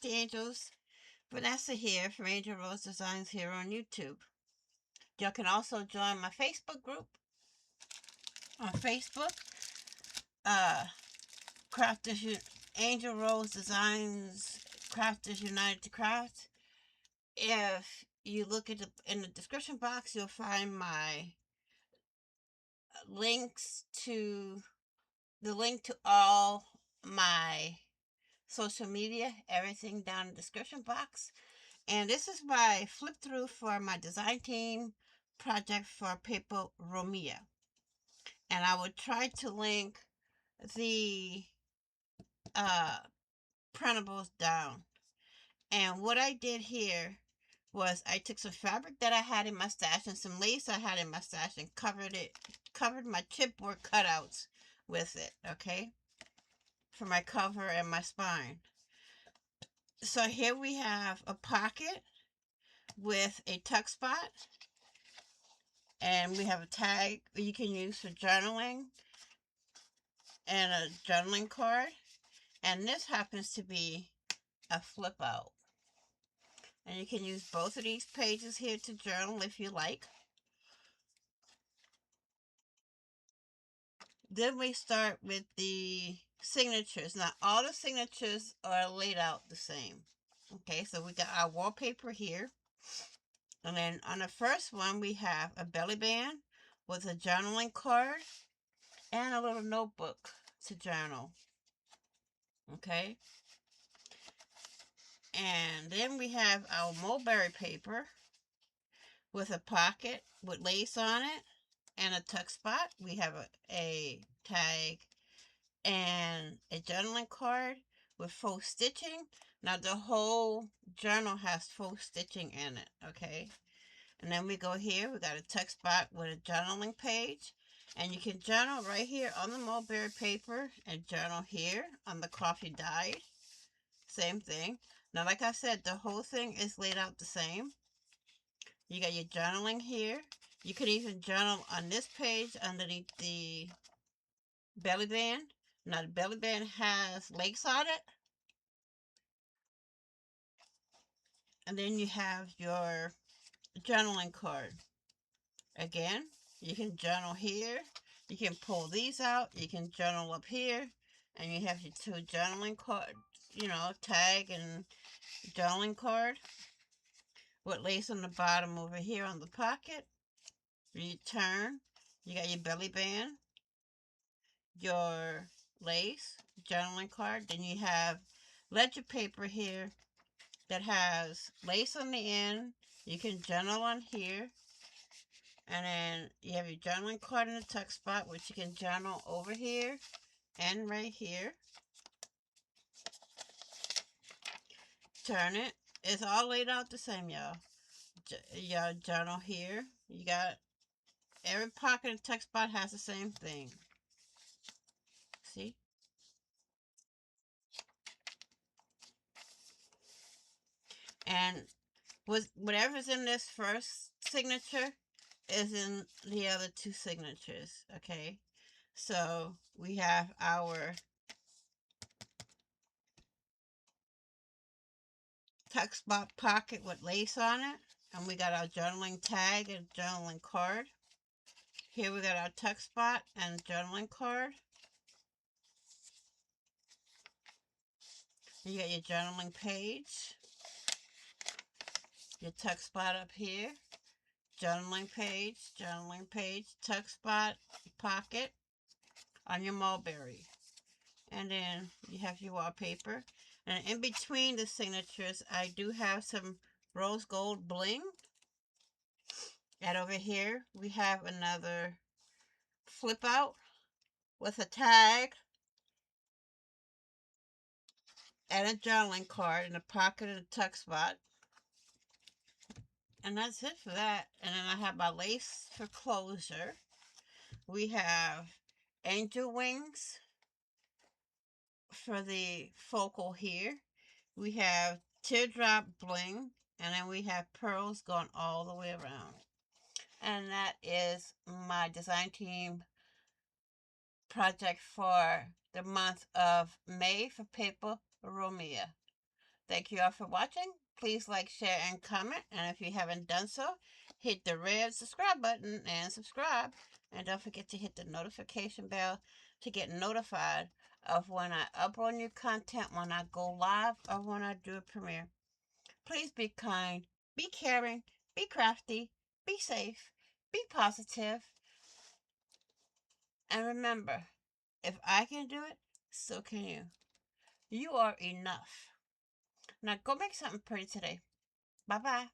Crafty Angels. Vanessa here from ANGELROSE Designs here on YouTube. You can also join my Facebook group on Facebook. Crafters ANGELROSE Designs Crafters United to Craft. If you look at in the description box, you'll find my links to the link to all my social media, everything down in the description box. And this is my flip through for my design team project for paper Romia. And I will try to link the printables down. And what I did here was I took some fabric that I had in my stash and some lace I had in my stash and covered my chipboard cutouts with it, okay, for my cover and my spine. So here we have a pocket with a tuck spot, and we have a tag you can use for journaling and a journaling card, and this happens to be a flip out, and you can use both of these pages here to journal if you like. Then we start with the signatures. Now all the signatures are laid out the same. Okay, so we got our wallpaper here, and then on the first one we have a belly band with a journaling card and a little notebook to journal. Okay, and then we have our mulberry paper with a pocket with lace on it and a tuck spot. We have a tag and a journaling card with faux stitching. Now the whole journal has faux stitching in it, okay? And then we go here, we got a tuck spot with a journaling page. And you can journal right here on the mulberry paper and journal here on the coffee dyed. Same thing. Now, like I said, the whole thing is laid out the same. You got your journaling here. You could even journal on this page underneath the belly band. Now, the belly band has legs on it. And then you have your journaling card. Again, you can journal here. You can pull these out. You can journal up here. And you have your two journaling cards, you know, tag and journaling card with lace on the bottom over here on the pocket. You turn, you got your belly band, your lace, journaling card. Then you have ledger paper here that has lace on the end. You can journal on here. And then you have your journaling card in the tuck spot, which you can journal over here and right here. Turn it. It's all laid out the same, y'all. Your journal here. You got every pocket and tuck spot has the same thing. See? And whatever's in this first signature is in the other two signatures, okay? So we have our tuck spot pocket with lace on it, and we got our journaling tag and journaling card. Here we got our tuck spot and journaling card. You got your journaling page, your tuck spot up here, journaling page, tuck spot, pocket on your mulberry. And then you have your wallpaper. And in between the signatures, I do have some rose gold bling. And over here, we have another flip out with a tag and a journaling card in the pocket and the tuck spot. And that's it for that. And then I have my lace for closure. We have angel wings for the focal here. We have teardrop bling, and then we have pearls going all the way around. And that is my design team project for the month of May for paper Romia. Thank you all for watching. Please like, share, and comment. And if you haven't done so, hit the red subscribe button and subscribe. And don't forget to hit the notification bell to get notified of when I upload new content, when I go live, or when I do a premiere. Please be kind, be caring, be crafty, be safe, be positive, and remember, if I can do it, so can you. You are enough. Now go make something pretty today. Bye-bye.